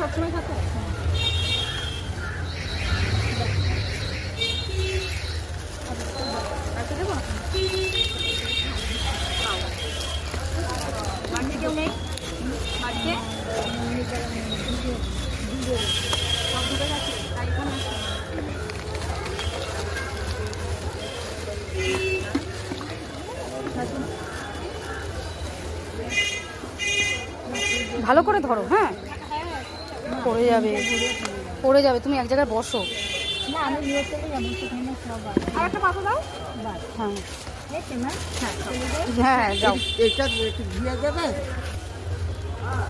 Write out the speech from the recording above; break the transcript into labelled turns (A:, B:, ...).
A: সবসময় থাকে। আচ্ছা দেবো বাড়িতে কেউ নেই, বাড়িতে সব ঢুকে গেছে, তাই এখানে আসে। ভালো করে ধরো, হ্যাঁ পড়ে যাবে, পড়ে যাবে। তুমি এক জায়গায় বসো।
B: না আমি নিয়ে চলে যাবো সেখানে সব
A: আর একটা পাতা দাও।
B: বাস
A: হ্যাঁ
B: দেখতে না
A: হ্যাঁ হ্যাঁ যাও।
C: এটা একটু দিয়ে দেবে।